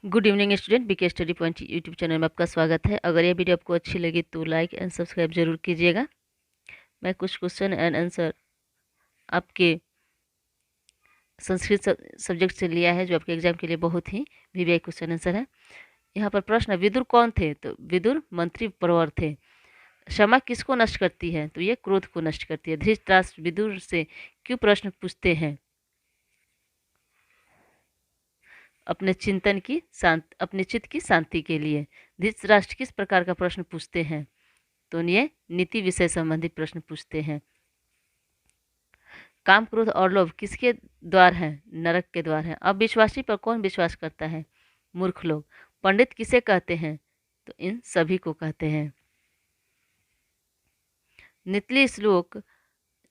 Good evening student, B K study point YouTube channel में आपका स्वागत है। अगर ये वीडियो आपको अच्छी लगी तो लाइक एंड सब्सक्राइब जरूर कीजिएगा। मैं कुछ क्वेश्चन एंड आंसर आपके संस्कृत सब्जेक्ट से लिया है, जो आपके एग्जाम के लिए बहुत ही वीवीआई क्वेश्चन आंसर है। यहाँ पर प्रश्न है, विदुर कौन थे? तो विदुर मंत्री प्रवर थे। क्षमा किसको नष्ट करती है? तो ये क्रोध को नष्ट करती है। धृतराष्ट्र विदुर से क्यों प्रश्न पूछते हैं? अपने चित्त की शांति के लिए। धृतराष्ट्र किस प्रकार का प्रश्न पूछते हैं? तो ये नीति विषय संबंधित प्रश्न पूछते हैं। काम, क्रोध और लोभ किसके द्वार हैं? नरक के द्वार हैं। अविश्वासी पर कौन विश्वास करता है? मूर्ख लोग। पंडित किसे कहते हैं? तो इन सभी को कहते हैं।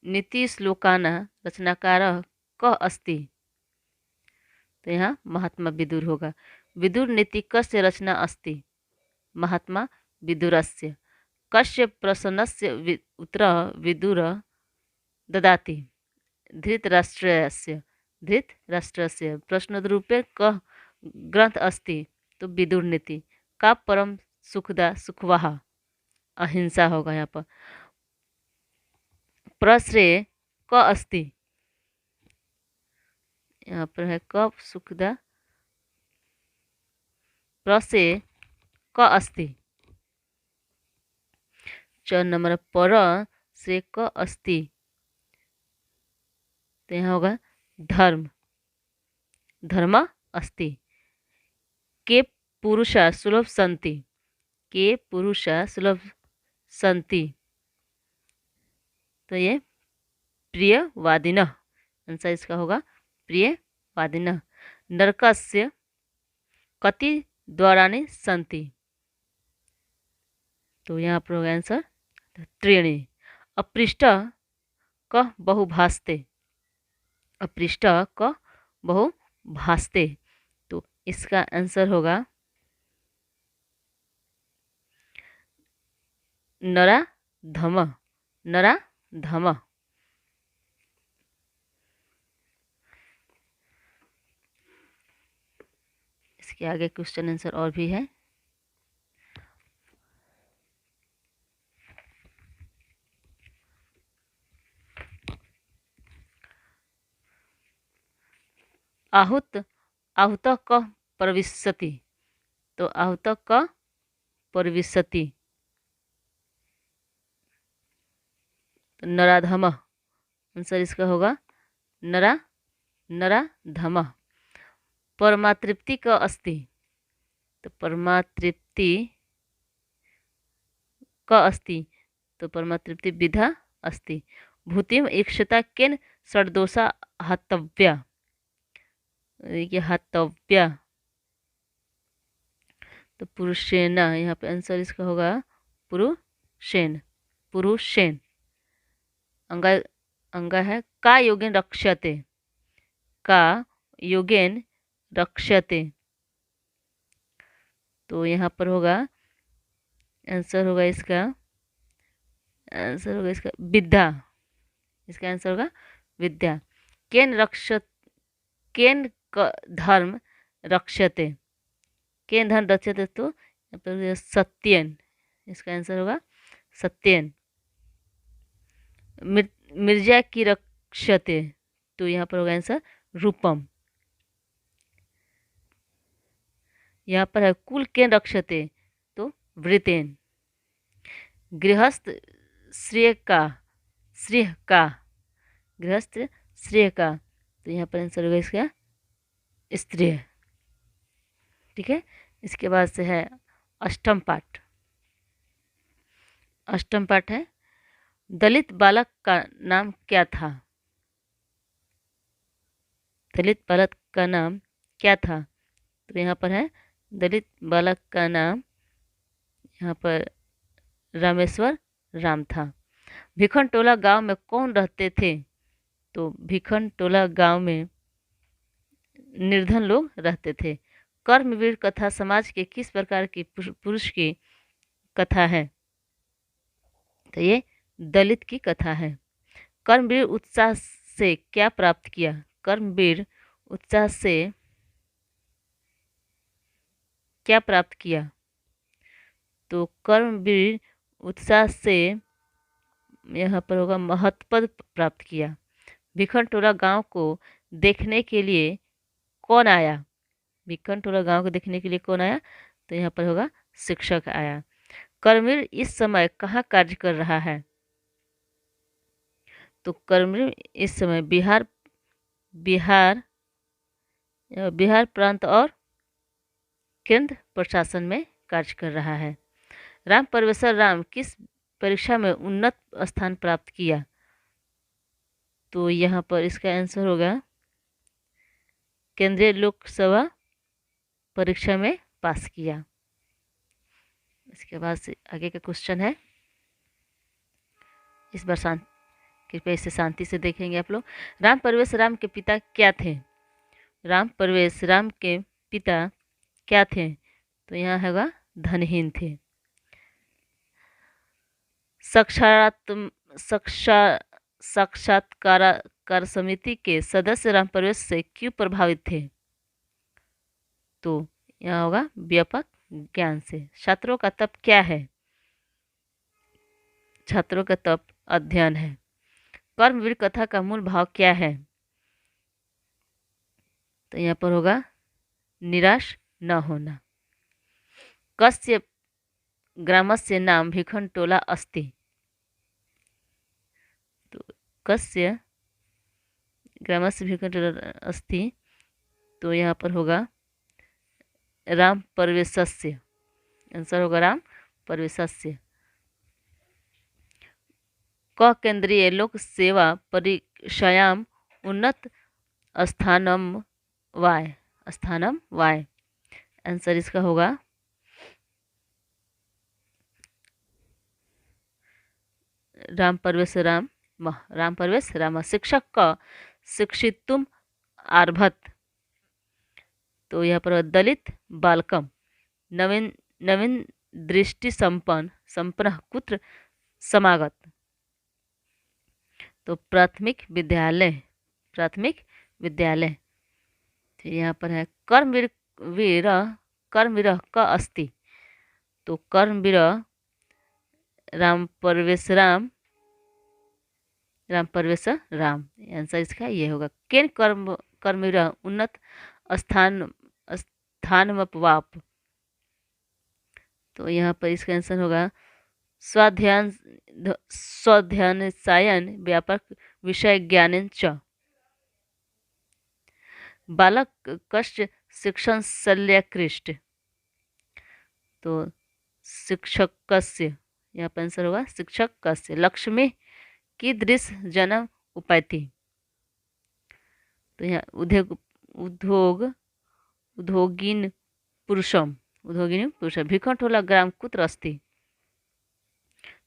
नीति श्लोकाना रचनाकार क अस्ति? तो यहाँ महात्मा विदुर होगा। विदुर नीति कस्य रचना अस्ति? महात्मा विदुरस्य। कस्य प्रश्नस्य उत्तरः विदुर ददाति? धृतराष्ट्रस्य। प्रश्नोत्तररूपे कः ग्रंथ अस्ति? तो विदुर नीति। का परम सुखदा सुखवाह? अहिंसा होगा यहाँ पर। प्रश्रेय क अस्ति? यहाँ पर है क सुखदा। प्रश्रेय क अस्ति? 4 नंबर पर से क अस्ति? तो यहाँ होगा धर्म। धर्म अस्ति। के पुरुषा सुलभ संति? के पुरुषा सुलभ संति? तो ये प्रियवादिनः। आंसर इसका होगा प्रियवादिनः। नरकस्य कति द्वाराणि सन्ति? तो यहाँ पर होगा आंसर त्रीणि। अपृष्ट क बहुभास्ते? अपृष्ट क बहुभास्ते? तो इसका आंसर होगा नराधम। नराधम। इसके आगे क्वेश्चन आंसर और भी है। आहुत क प्रविशति? तो आहुत क प्रविशति? तो नराधम। आंसर इसका होगा नराधम। परमातृप्ति क अस्ति? तो परमातृप्ति क अस्ति? तो परमातृप्ति विधा अस्ति। भूतिम इक्षता केन षड्दोषा हतव्या? ये हतव्या। तो पुरुषेन। यहाँ पे आंसर इसका होगा पुरुषेन। पुरुषेन। अंगा है का योगेन रक्ष्यते? का योगेन रक्ष्यते? तो यहाँ पर होगा आंसर होगा इसका विद्या। इसका आंसर होगा विद्या। केन धर्म रक्ष्यते? केन धर्म रक्ष्यते? तो यहाँ पर सत्येन। इसका आंसर होगा सत्येन। मिर्जा की रक्ष्यते? तो यहाँ पर होगा आंसर रूपम। यहाँ पर है कुल केन रक्ष्यते? तो वृतेन। गृहस्थ श्रेय का? गृहस्थ श्रेय का? तो यहाँ पर आंसर होगा इसका स्त्री। ठीक है। इसके बाद से है अष्टम पाठ। अष्टम पाठ है, दलित बालक का नाम क्या था? दलित बालक का नाम क्या था? तो यहाँ पर है दलित बालक का नाम यहाँ पर रामेश्वर राम था। भिखनटोला गांव में कौन रहते थे? तो भिखनटोला गांव में निर्धन लोग रहते थे। कर्मवीर कथा समाज के किस प्रकार की पुरुष की कथा है? तो ये दलित की कथा है। कर्मवीर उत्साह से क्या प्राप्त किया? कर्मवीर उत्साह से क्या प्राप्त किया? तो कर्मवीर उत्साह से यहाँ पर होगा महत्पद प्राप्त किया। भिखनटोला गांव को देखने के लिए कौन आया? भिखनटोला गांव को देखने के लिए कौन आया? तो यहाँ पर होगा शिक्षक आया। कर्मवीर इस समय कहाँ कार्य कर रहा है? तो कर्मवीर इस समय बिहार बिहार बिहार प्रांत और केंद्र प्रशासन में कार्य कर रहा है। राम परवेश्वर राम किस परीक्षा में उन्नत स्थान प्राप्त किया? तो यहाँ पर इसका आंसर होगा केंद्रीय लोकसभा परीक्षा में पास किया। इसके बाद से आगे का क्वेश्चन है, इस बार कृपया इसे शांति से देखेंगे आप लोग। राम परवेश राम के पिता क्या थे? राम परवेश राम के पिता क्या थे? तो यहाँ होगा धनहीन थे। साक्षात्कार समिति के सदस्य राम परवेश से क्यों प्रभावित थे? तो यहाँ होगा व्यापक ज्ञान से। छात्रों का तप क्या है? छात्रों का तप अध्ययन है। कर्मवीर कथा का मूल भाव क्या है? तो यहाँ पर होगा निराश न होना। कस्य ग्रामस्य नाम भिखनटोला अस्ति? तो कस्य ग्रामस्य भिखनटोला अस्ति? तो यहाँ पर होगा राम परवेशस्य। आंसर होगा राम परवेशस्य। क केंद्रीय लोक सेवा परीक्षायाम उन्नत स्थानम वाय। आंसर इसका होगा राम परवेश राम। शिक्षक का शिक्षितुम आरभत? तो यहाँ पर दलित बालकम नवीन दृष्टि संपन्न कुत्र समागत? तो प्राथमिक विद्यालय। फिर यहाँ पर है कर्मवीर क अस्ति? तो कर्मवीर राम परवेश राम। आंसर इसका ये होगा। केन कर्मवीर उन्नत स्थानमपवाप? तो यहाँ पर इसका आंसर होगा स्वाध्यायन व्यापक विषय ज्ञान च। बालक कष्ट शिक्षण शल्यकृष्ट? तो शिक्षकस्य। यहाँ पर आंसर होगा शिक्षकस्य। लक्ष्मी की दृश्य जन्म उपैति? तो यहाँ उद्योगिन पुरुषम। भिखनटोला ग्राम कुत्र अस्ति?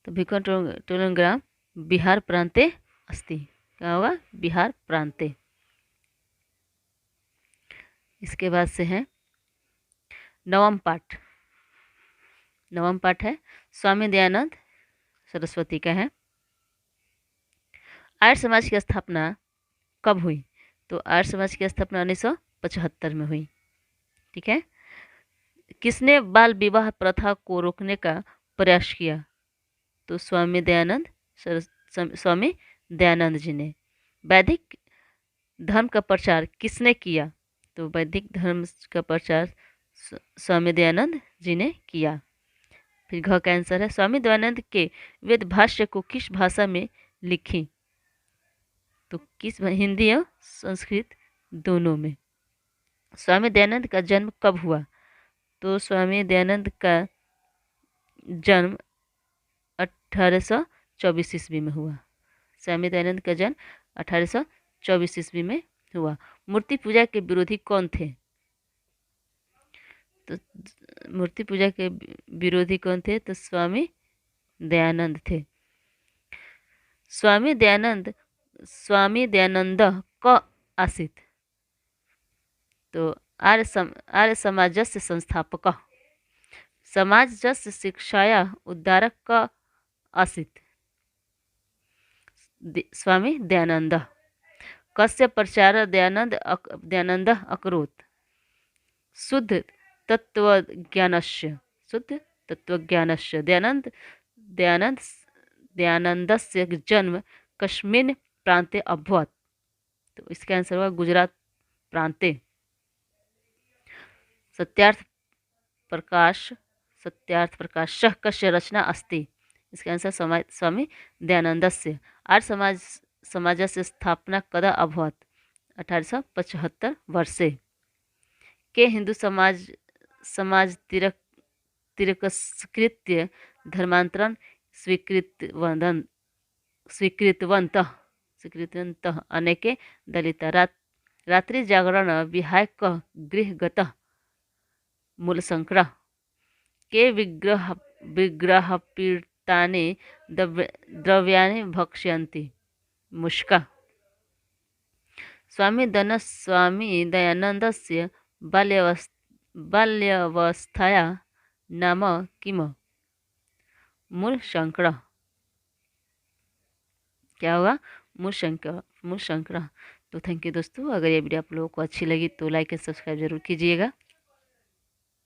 तो भिखनटोला ग्राम बिहार प्रांते अस्ति। क्या होगा? बिहार प्रांते। इसके बाद से है नवम पाठ है स्वामी दयानंद सरस्वती का है। आर्य समाज की स्थापना कब हुई? तो आर्य समाज की स्थापना 1975 में हुई। ठीक है। किसने बाल विवाह प्रथा को रोकने का प्रयास किया? तो स्वामी दयानंद जी ने। वैदिक धर्म का प्रचार किसने किया? तो वैदिक धर्म का प्रचार स्वामी दयानंद जी ने किया। फिर घ का आंसर है स्वामी दयानंद के वेद भाष्य को किस भाषा में लिखी? तो किस? हिंदी और संस्कृत दोनों में। स्वामी दयानंद का जन्म कब हुआ? तो स्वामी दयानंद का जन्म 1824 ईस्वी में हुआ। स्वामी दयानंद का जन्म 1824 ईस्वी में हुआ। मूर्ति पूजा के विरोधी कौन थे? तो मूर्ति पूजा के विरोधी कौन थे? तो स्वामी दयानंद थे। स्वामी दयानंद क आसीत? तो आर्य समाजस्य संस्थापक। समाजस्य शिक्षाया उद्धारक क आसीत? स्वामी दयानंद। कस्य प्रचार दयानंद अकरोत्? शुद्ध तत्त्वज्ञानस्य शुद्ध तत्त्वज्ञानस्य दयानंद दयानंदस्य जन्म कस्मिन् प्रान्ते अभवत्। तो इसका आंसर हुआ गुजरात प्रांते। सत्यार्थ प्रकाशः कस्य रचना अस्ति। इसका आंसर स्वामी दयानंदस्य। आर्य समाजस्य स्थापना कदा अभवत्। 1875 वर्षे। के हिंदू समाज तिरस्कृत्य धर्मांतरण स्वीकृतवन्तः अनेके दलिता रात्रि जागरण विहाय कः गृहगतः मूलशंकरः। के विग्रहपीडितानि द्रव्याणि भक्षयन्ति। मुष्का। स्वामी दयानन्दस्य बाल्यावस्थायाः नाम किम्। मूलशंकरः। क्या हुआ? मूलशंकरः। तो थैंक यू दोस्तों। अगर ये वीडियो आप लोगों को अच्छी लगी तो लाइक एंड सब्सक्राइब जरूर कीजिएगा।